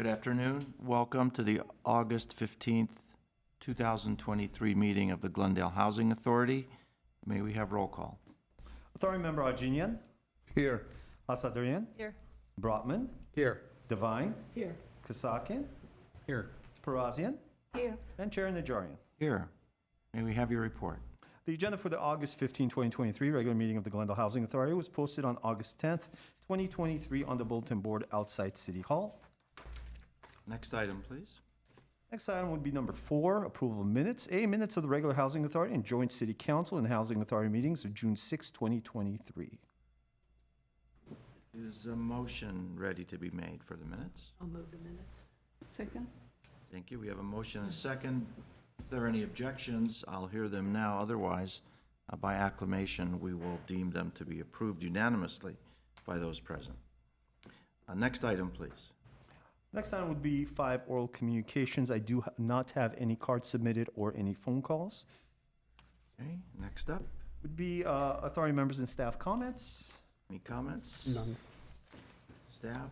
Good afternoon. Welcome to the August 15th, 2023 meeting of the Glendale Housing Authority. May we have roll call? Authority Member Arginian. Here. Asadarian. Here. Brotman. Here. Devine. Here. Kasakian. Here. Parazian. Here. And Chair Najarian. Here. May we have your report? The agenda for the August 15, 2023 regular meeting of the Glendale Housing Authority was posted on August 10th, 2023 on the bulletin board outside City Hall. Next item, please. Next item would be number 4, approval of minutes. Minutes of the regular Housing Authority and joint City Council and Housing Authority meetings of June 6, 2023. Is a motion ready to be made for the minutes? I'll move the minutes. Second? Thank you. We have a motion and a second. If there are any objections, I'll hear them now. Otherwise, by acclamation, we will deem them to be approved unanimously by those present. Next item, please. Next item would be 5 oral communications. I do not have any cards submitted or any phone calls. Okay, next up. Would be authority members and staff comments. Any comments? None. Staff,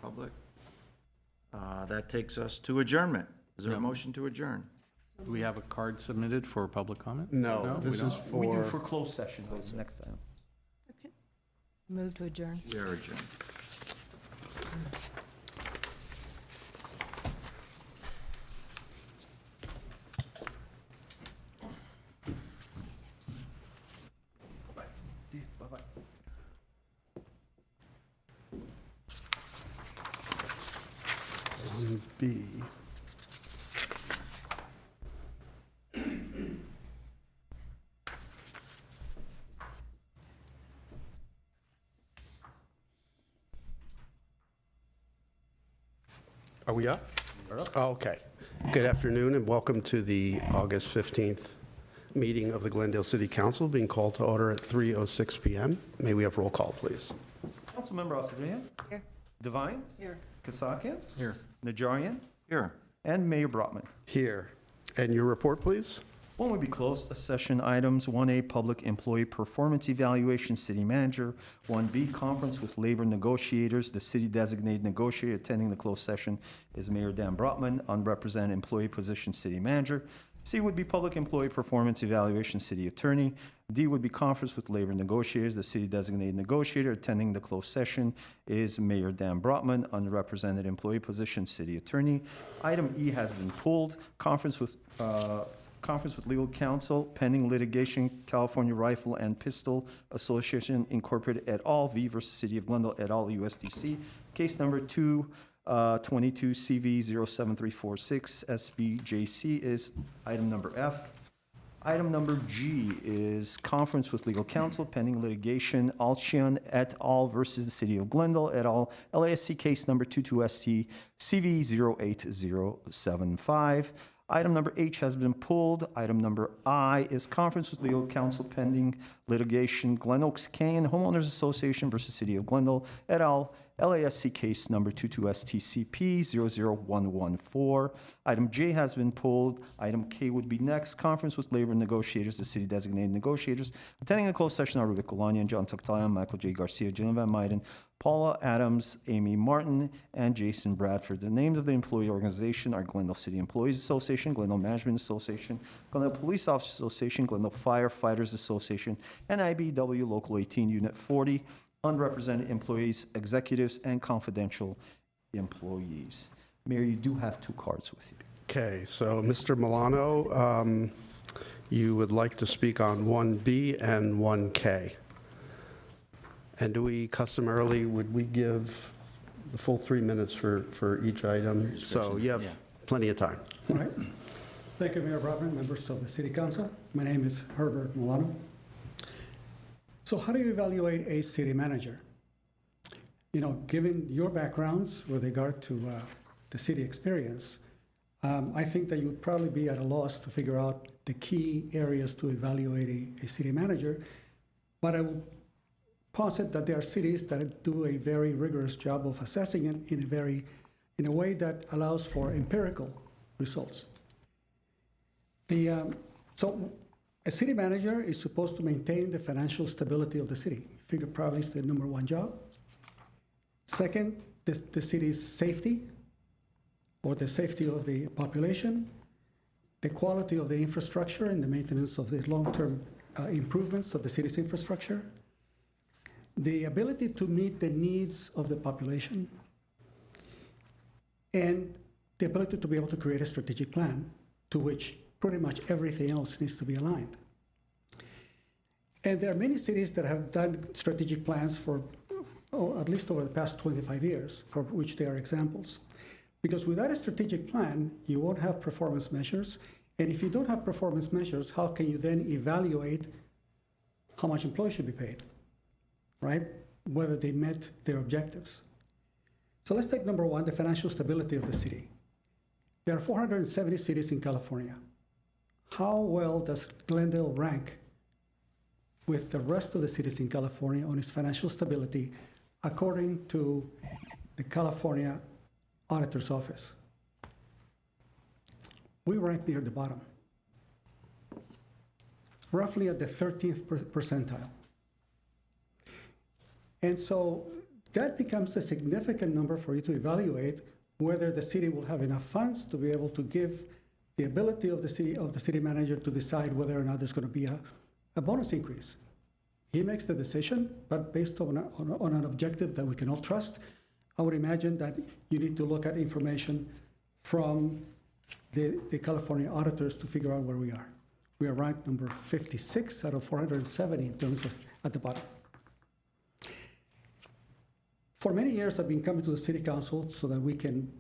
public? That takes us to adjournment. Is there a motion to adjourn? Do we have a card submitted for public comment? No, we this don't. is We do for, for closed session, next item. Okay. Move to adjourn. We are adjourned. Bye-bye. B. Are we up? Okay. Good afternoon and welcome to the August 15th meeting of the Glendale City Council being called to order at 3:06 p.m. May we have roll call, please? Councilmember Asadrian. Here. Devine. Here. Kasakian. Here. Najarian. Here. And Mayor Brotman. Here. And your report, please? One would be closed session items. 1A, public employee performance evaluation, city manager. 1B, conference with labor negotiators. The city designated negotiator attending the closed session is Mayor Dan Brotman, unrepresented employee position, city manager. C would be public employee performance evaluation, city attorney. D would be conference with labor negotiators. The city designated negotiator attending the closed session is Mayor Dan Brotman, unrepresented employee position, city attorney. Item E has been pulled. Conference with legal counsel pending litigation, California Rifle and Pistol Association Incorporated et al. V versus City of Glendale et al. USDC. Case number 222 CV 07346 SBJC is item number F. Item number G is conference with legal counsel pending litigation, Alchian et al. Versus the City of Glendale et al. LASC case number 22ST CV 08075. Item number H has been pulled. Item number I is conference with legal counsel pending litigation, Glen Oaks Canyon Homeowners Association versus City of Glendale et al. LASC case number 22STCP 00114. Item J has been pulled. Item K would be next. Conference with labor negotiators, the city designated negotiators. Attending a closed session are Rubik Olanian, John Tucktalion, Michael J. Garcia, Jillian Van Meiden, Paula Adams, Amy Martin, and Jason Bradford. The names of the employee organization are Glendale City Employees Association, Glendale Management Association, Glendale Police Officers Association, Glendale Firefighters Association, and IBW Local 18 Unit 40. Unrepresented employees, executives, and confidential employees. Mayor, you do have 2 cards with you. Okay, so Mr. Milano, you would like to speak on 1B and 1K. And do we customarily, would we give the full 3 minutes for each item? So you have plenty of time. All right. Thank you, Mayor Brotman, members of the City Council. My name is Herbert Milano. So how do you evaluate a city manager? You know, given your backgrounds with regard to the city experience, I think that you would probably be at a loss to figure out the key areas to evaluate a city manager. But I would posit that there are cities that do a very rigorous job of assessing it in a way that allows for empirical results. So a city manager is supposed to maintain the financial stability of the city. I figure probably it's the number 1 job. Second, the city's safety. or the safety of the population, the quality of the infrastructure and the maintenance of the long-term improvements of the city's infrastructure, the ability to meet the needs of the population, and the ability to be able to create a strategic plan to which pretty much everything else needs to be aligned. And there are many cities that have done strategic plans for, at least over the past 25 years, for which they are examples. Because without a strategic plan, you won't have performance measures. And if you don't have performance measures, how can you then evaluate how much employees should be paid, right? Whether they met their objectives. So let's take number one, the financial stability of the city. There are 470 cities in California. How well does Glendale rank with the rest of the cities in California on its financial stability according to the California Auditor's Office? We rank near the bottom, roughly at the 13th percentile. And so that becomes a significant number for you to evaluate whether the city will have enough funds to be able to give the ability of the city manager to decide whether or not there's going to be a bonus increase. He makes the decision, but based on an objective that we can all trust. I would imagine that you need to look at information from the California auditors to figure out where we are. We are ranked number 56 out of 470 in terms of at the bottom. For many years, I've been coming to the city council so that we can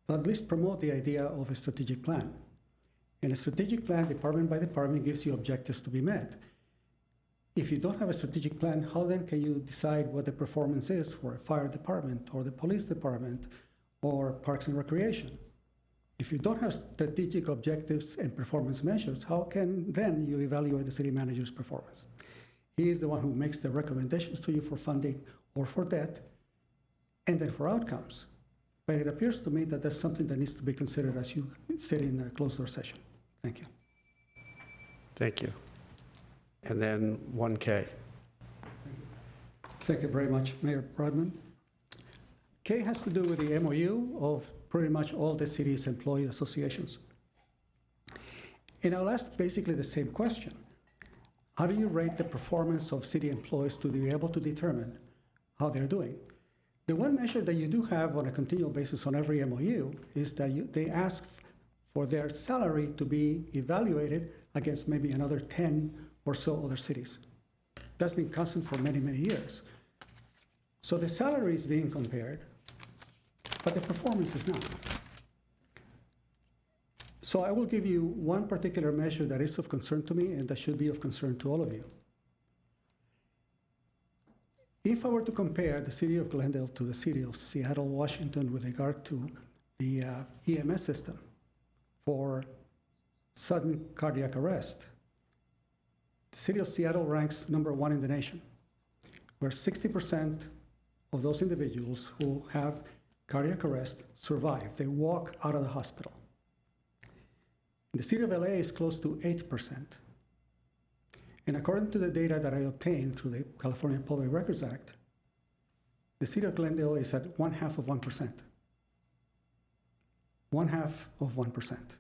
at least promote the idea of a strategic plan. And a strategic plan, department by department, gives you objectives to be met. If you don't have a strategic plan, how then can you decide what the performance is for a fire department or the police department or parks and recreation? If you don't have strategic objectives and performance measures, how can then you evaluate the city manager's performance? He is the one who makes the recommendations to you for funding or for debt, and then for outcomes. But it appears to me that that's something that needs to be considered as you sit in a closed door session. Thank you. Thank you. And then 1K. Thank you very much, Mayor Brodman. K has to do with the MOU of pretty much all the city's employee associations. And I'll ask basically the same question. How do you rate the performance of city employees to be able to determine how they're doing? The one measure that you do have on a continual basis on every MOU is that they ask for their salary to be evaluated against maybe another 10 or so other cities. That's been constant for many, many years. So the salary is being compared, but the performance is not. So I will give you one particular measure that is of concern to me and that should be of concern to all of you. If I were to compare the city of Glendale to the city of Seattle, Washington, with regard to the EMS system for sudden cardiac arrest, the city of Seattle ranks number 1 in the nation, where 60% of those individuals who have cardiac arrest survive. They walk out of the hospital. The city of LA is close to 8%. And according to the data that I obtained through the California Public Records Act, the city of Glendale is at 1/2 of 1%. 1/2 of 1%.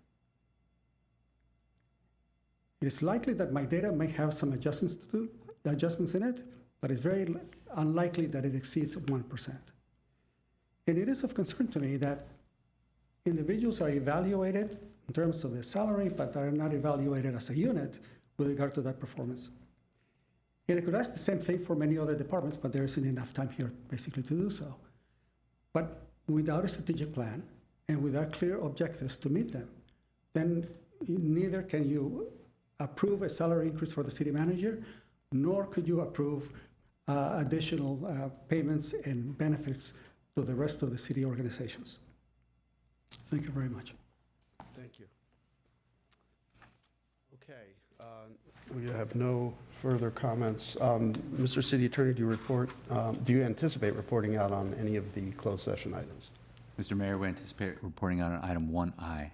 It is likely that my data may have some adjustments in it, but it's very unlikely that it exceeds 1%. And it is of concern to me that individuals are evaluated in terms of their salary, but are not evaluated as a unit with regard to that performance. And I could ask the same thing for many other departments, but there isn't enough time here basically to do so. But without a strategic plan and without clear objectives to meet them, then neither can you approve a salary increase for the city manager, nor could you approve additional payments and benefits to the rest of the city organizations. Thank you very much. Thank you. Okay, we have no further comments. Mr. City Attorney, do you anticipate reporting out on any of the closed session items? Mr. Mayor, we anticipate reporting on item 1I.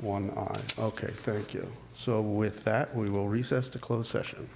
1I. Okay, thank you. So with that, we will recess to closed session.